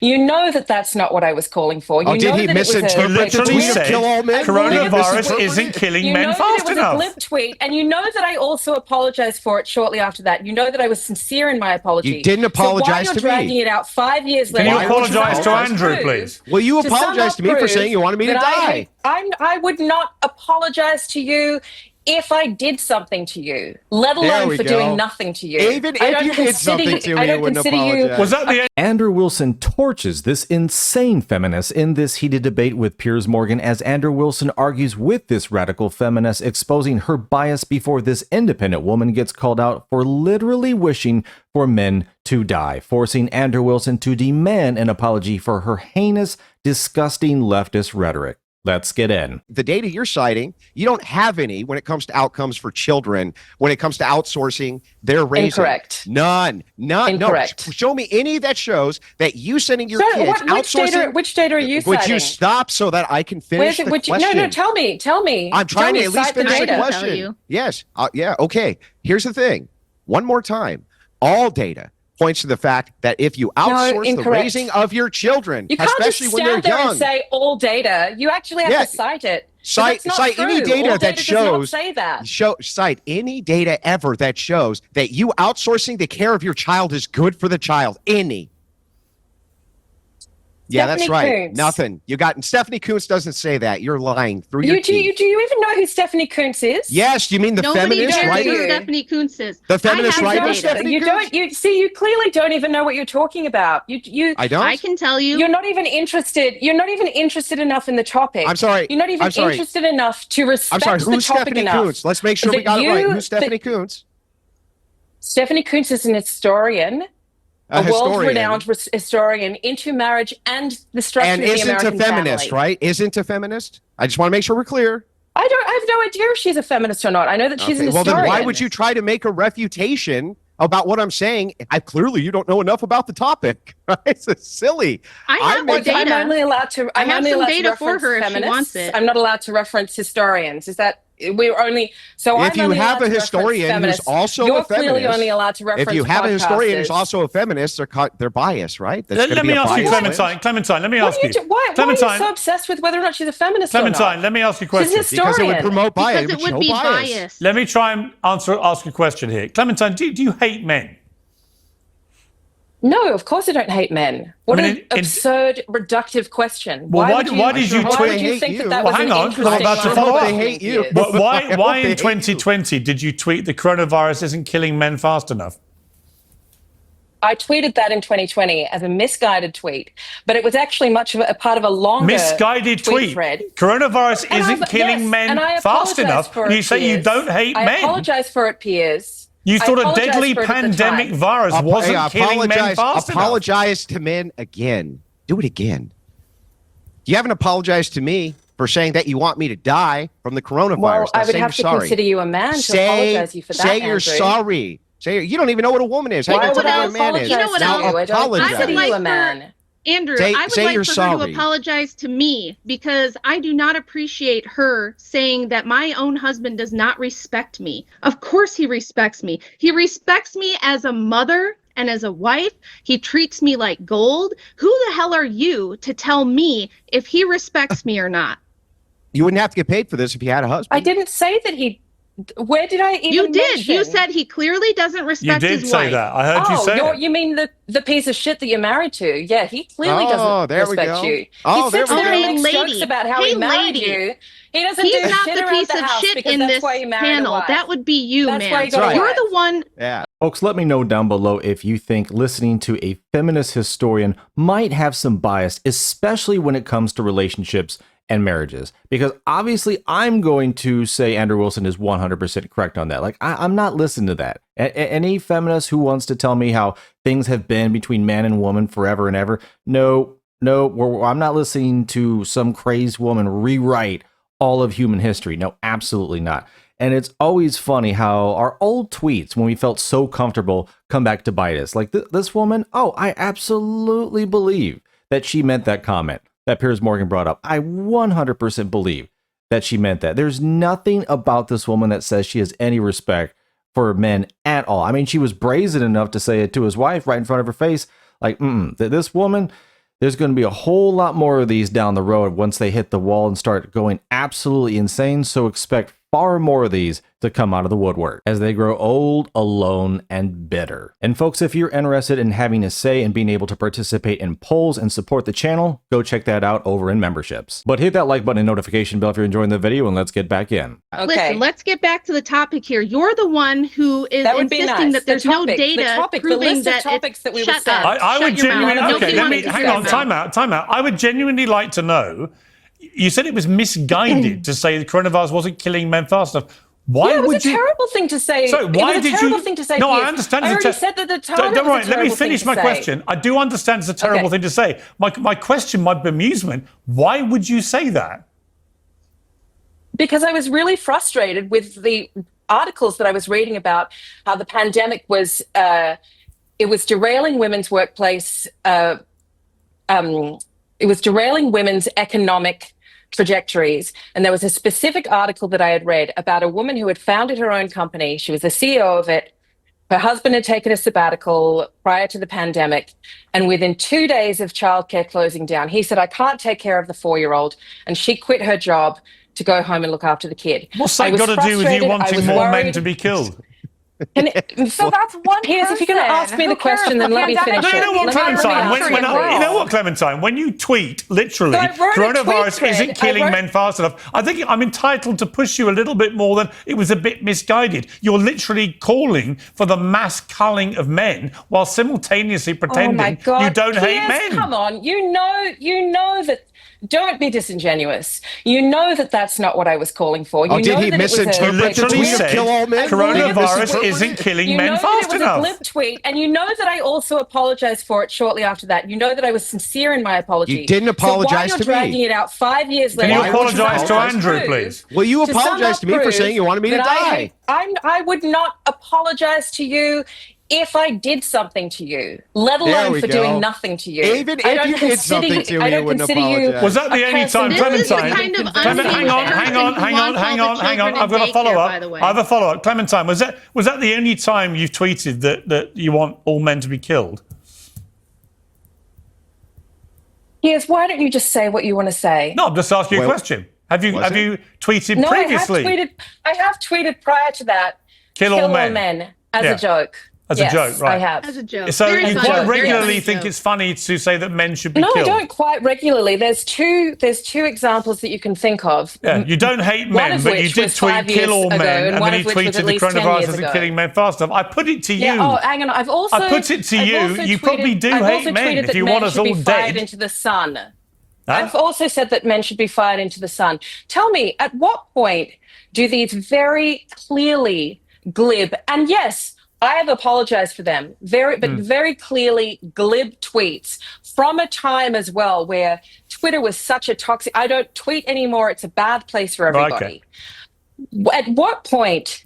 You know that that's not what I was calling for. You did know he that misinterpret it was the tweet of kill all men? Coronavirus isn't killing men fast enough. You know that it was a glib tweet, and you know that I also apologized for it shortly after that. You know that I was sincere in my apology. You didn't apologize so to why you're me. dragging it out 5 years later? Can you apologize to Andrew, please? Will you apologize to me for saying you wanted me to die? I would not apologize to you if I did something to you, let alone for doing nothing to you. Even if you did something to me, I wouldn't apologize. Was that the Andrew Wilson torches this insane feminist in this heated debate with Piers Morgan as Andrew Wilson argues with this radical feminist, exposing her bias before this independent woman gets called out for literally wishing for men to die, forcing Andrew Wilson to demand an apology for her heinous, disgusting leftist rhetoric. Let's get in. The data you're citing, you don't have any when it comes to outcomes for children, when it comes to outsourcing their raising. Incorrect. None. Incorrect. No. Show me any that shows that you sending your kids outsourcing. Which data are you citing? Would you stop so that I can finish the question? No, tell me. I'm trying to at least finish the question. Yes. Yeah. Okay. Here's the thing. One more time. All data points to the fact that if you outsource the raising of your children, you can't especially just when they're stand there young, and say all data. You actually have to cite it. Cite any data that shows. Say that. Cite any data ever that shows that you outsourcing the care of your child is good for the child. Any. Yeah, that's right. Kuntz. Nothing. You got Stephanie Kuntz doesn't say that. You're lying through your teeth. Do you even know who Stephanie Kuntz is? Yes. You mean the feminist writer? Who Stephanie Kuntz is. The feminist writer. Stephanie you Kuntz? You clearly don't even know what you're talking about. I don't. I can tell you. You're not even interested. You're not even interested enough in the topic. I'm sorry. You're not even interested enough to respect I'm sorry. Who's the topic Stephanie enough. Kuntz? Let's make sure we got it right. Who's Stephanie Kuntz? Stephanie Kuntz is an historian. A world-renowned historian into marriage and the structure of the American family. And isn't a feminist, right? Isn't a feminist? I just want to make sure we're clear. I have no idea if she's a feminist or not. I know that she's an historian. Well, then why would you try to make a refutation about what I'm saying? Clearly, you don't know enough about the topic. Right? It's silly. I'm only allowed to. I have some data for her if she wants it. I'm not allowed to reference historians. Is that? We're only so. If you have a historian who's also a feminist, you're clearly only allowed to reference. If you have a historian who's also a feminist, they're biased, right? Let me ask you, Clementine. Clementine, let me ask you. Why are you so obsessed with whether or not she's a feminist? Clementine, let me ask you a question. She's a historian. Because it would promote bias. Because it would be biased. Let me try and ask a question here. Clementine, do you hate men? No, of course I don't hate men. What an absurd, reductive question. Well, why did you think that was hang on, because I'm about to follow up. They hate you. Why in 2020 did you tweet the coronavirus isn't killing men fast enough? I tweeted that in 2020 as a misguided tweet, but it was actually much of a part of a longer misguided tweet thread. Coronavirus isn't killing men fast enough. You say you don't hate men. I apologize for it, Piers. You thought a deadly pandemic virus wasn't killing men fast enough. Apologize to men again. Do it again. You haven't apologized to me for saying that you want me to die from the coronavirus. Well, I would have to consider you a man to apologize you for that. Say you're sorry. You don't even know what a woman is. Why would I apologize? You know what else? I would like a man. Andrew, I would like for her to apologize to me because I do not appreciate her saying that my own husband does not respect me. Of course he respects me. He respects me as a mother and as a wife. He treats me like gold. Who the hell are you to tell me if he respects me or not? You wouldn't have to get paid for this if you had a husband. I didn't say that he... Where did I even You did. mention? You said he clearly doesn't respect his wife. You did say that. I heard you say it. You mean the piece of shit that you're married to? Yeah, he clearly doesn't respect you. Oh, there we go. He makes jokes about how he married you. He doesn't do He's not shit the around piece the of house shit because in that's this why you married a panel. wife. That would be you, That's man. why you got a You're wife. the one. Yeah. Folks, let me know down below if you think listening to a feminist historian might have some bias, especially when it comes to relationships and marriages. Because obviously I'm going to say Andrew Wilson is 100% correct on that. Like, I'm not listening to that. Any feminist who wants to tell me how things have been between man and woman forever and ever, no, I'm not listening to some crazed woman rewrite all of human history. No, absolutely not. And it's always funny how our old tweets, when we felt so comfortable, come back to bite us. Like this woman, I absolutely believe that she meant that comment that Piers Morgan brought up. I 100% believe that she meant that. There's nothing about this woman that says she has any respect for men at all. I mean, she was brazen enough to say it to his wife right in front of her face. Like, this woman, There's going to be a whole lot more of these down the road once they hit the wall and start going absolutely insane, so expect far more of these to come out of the woodwork as they grow old, alone, and bitter. And folks, if you're interested in having a say and being able to participate in polls and support the channel, go check that out over in memberships. But hit that like button and notification bell if you're enjoying the video, and let's get back in. Okay. Listen, let's get back to the topic here. You're the one who is insisting that there's no data proving that topics that we shut up. I would genuinely, okay, let me, hang on, time out. I would genuinely like to know, you said it was misguided to say the coronavirus wasn't killing men fast enough. Why it was would a terrible thing to say. So why it was a terrible thing to say. No, I understand. I already said that the time. Don't worry. Let me finish my question. I do understand it's a terrible thing to say. My question, my bemusement. Why would you say that? Because I was really frustrated with the articles that I was reading about how the pandemic was. It was derailing women's workplace. It was derailing women's economic trajectories. And there was a specific article that I had read about a woman who had founded her own company. She was the CEO of it. Her husband had taken a sabbatical prior to the pandemic. And within 2 days of childcare closing down, he said, I can't take care of the 4-year-old. And she quit her job to go home and look after the kid. What's that got to do with you wanting more men to be killed? So that's one Piers, if you're going to ask me the question, then let me finish it. You know what, Clementine? When you tweet, literally, coronavirus isn't killing men fast enough, I think I'm entitled to push you a little bit more than it was a bit misguided. You're literally calling for the mass culling of men while simultaneously pretending you don't hate men. Come on, you know that. Don't be disingenuous. You know that that's not what I was calling for. You did he misinterpret the tweet of kill all men? Coronavirus isn't killing men fast enough. It was a glib tweet, and you know that I also apologized for it shortly after that. You know that I was sincere in my apology. You didn't apologize to me. So why you're dragging it out 5 years later? Can you apologize to Andrew, please? Will you apologize to me for saying you wanted me to die? I would not apologize to you if I did something to you, let alone for doing nothing to you. Even if you did something to me, you wouldn't apologize. Was that the only time, Clementine? Hang on. I've got a follow-up. I have a follow-up. Clementine, was that the only time you've tweeted that you want all men to be killed? Yes, why don't you just say what you want to say? No, I'm just asking you a question. Have you tweeted previously? I have tweeted prior to that. Kill all men as a joke. As a joke, right? I have. As a joke. So you quite regularly think it's funny to say that men should be killed? No, I don't quite regularly. There's two examples that you can think of. Yeah, you don't hate men, but you did tweet kill all men, and then you tweeted the coronavirus isn't killing men fast enough. I put it to you. Yeah, hang on. I put it to you. You probably do hate men if you want us all dead. Into the sun. I've also said that men should be fired into the sun. Tell me, at what point do these very clearly glib, and yes, I have apologized for them, very clearly glib tweets from a time as well where Twitter was such a toxic, I don't tweet anymore, it's a bad place for everybody. Okay. At what point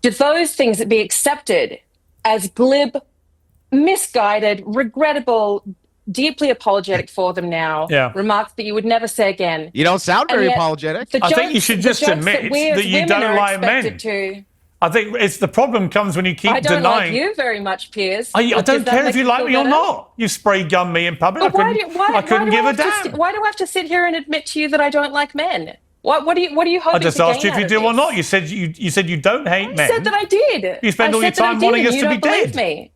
do those things be accepted as glib, misguided, regrettable, deeply apologetic for them now, remarks that you would never say again? You don't sound very apologetic. I think you should just admit that you don't like men. I think it's the problem comes when you keep denying. I don't like you very much, Piers. I don't care if you like me or not. You spray gun me in public. I couldn't give a damn. Why do I have to sit here and admit to you that I don't like men? What are you hoping to gain? I just asked you if you do or not. You said you don't hate men. I said that I did. You spend all your time wanting us to be dead. Me.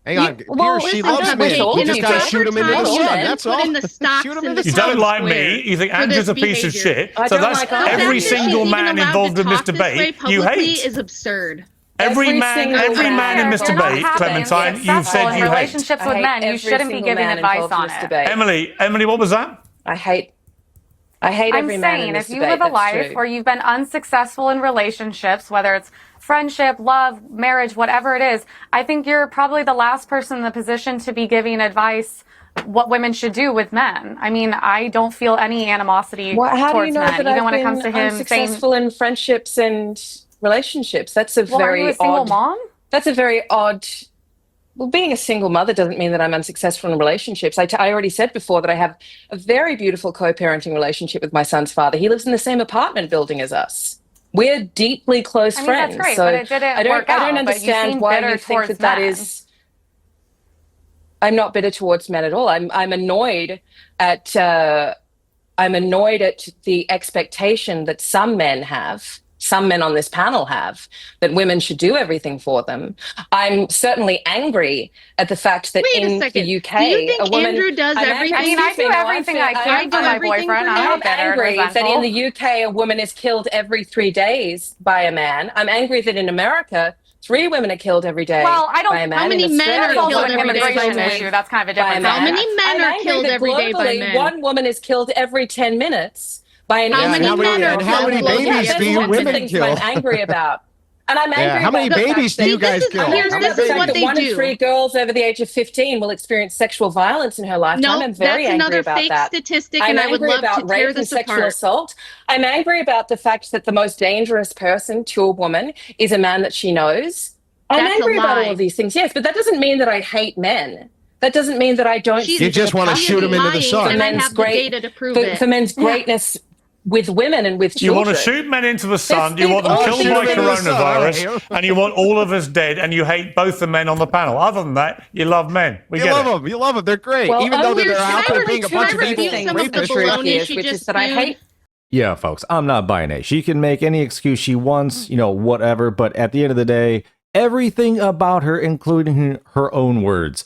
Hang on, she loves me. You just got to shoot him into the sun. That's all. You don't like me. You think Andrew's a piece of shit. So that's every single man involved in this debate you hate. Is absurd. Every man in this debate, Clementine, you've said you hate. Relationships with men, you shouldn't be giving advice on it. Emily, what was that? I hate every man in this debate. I'm saying if you live a life where you've been unsuccessful in relationships, whether it's friendship, love, marriage, whatever it is, I think you're probably the last person in the position to be giving advice what women should do with men. I mean, I don't feel any animosity towards men. How do you know that even when it comes to him unsuccessful in friendships and relationships? That's a very are you a single mom? That's a very odd. Well, being a single mother doesn't mean that I'm unsuccessful in relationships. I already said before that I have a very beautiful co-parenting relationship with my son's father. He lives in the same apartment building as us. We're deeply close friends. That's great, so but it didn't work out. I don't understand why you think that is. I'm not bitter towards men at all. I'm annoyed at the expectation that some men on this panel have, that women should do everything for them. I'm certainly angry at the fact that in the UK, do you think Andrew does everything? I mean, I do everything I can for my boyfriend. I'm not bitter and angry resentful. that in the UK, a woman is killed every 3 days by a man. I'm angry that in America, 3 women are killed every day by a man. How many men are killed every day by a man? Issue. That's kind of a different How many men are killed every day by men? 1 woman is killed every 10 minutes by an How many men are and how many babies do you women kill? I'm angry about. And I'm angry how many babies do you guys kill? This is what they do. 1 in 3 girls over the age of 15 will experience sexual violence in her lifetime. I'm very angry about that. That's another fake statistic, and I would love to tear this sexual apart. assault. I'm angry about the fact that the most dangerous person to a woman is a man that she knows. I'm angry about all of these things, yes, but that doesn't mean that I hate men. That doesn't mean that I don't. You just want to shoot them into the sun. And I have the data to prove it. For men's greatness with women and with children. You want to shoot men into the sun, you want them killed by coronavirus, and you want all of us dead, and you hate both the men on the panel. Other than that, you love men. You love them. You love them. They're great. Well, even though they're out there being a bunch of people rapists. Which is that I hate. Yeah, folks, I'm not buying it. She can make any excuse she wants, whatever, but at the end of the day, everything about her, including her own words,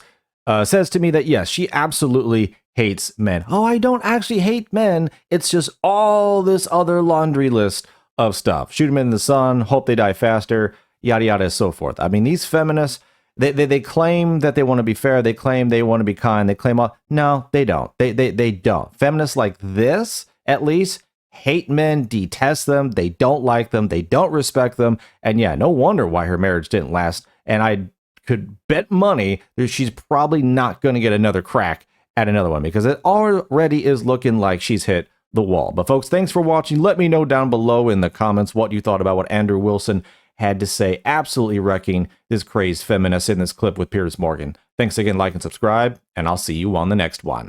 says to me that, yes, she absolutely hates men. Oh, I don't actually hate men. It's just all this other laundry list of stuff. Shoot them in the sun, hope they die faster, yada, yada, and so forth. I mean, these feminists, they claim that they want to be fair. They claim they want to be kind. They claim, no, they don't. They don't. Feminists like this, at least, hate men, detest them. They don't like them. They don't respect them. And yeah, no wonder why her marriage didn't last. And I could bet money that she's probably not going to get another crack at another one, because it already is looking like she's hit the wall. But folks, thanks for watching. Let me know down below in the comments what you thought about what Andrew Wilson had to say, absolutely wrecking this crazed feminist in this clip with Piers Morgan. Thanks again, like and subscribe, and I'll see you on the next one.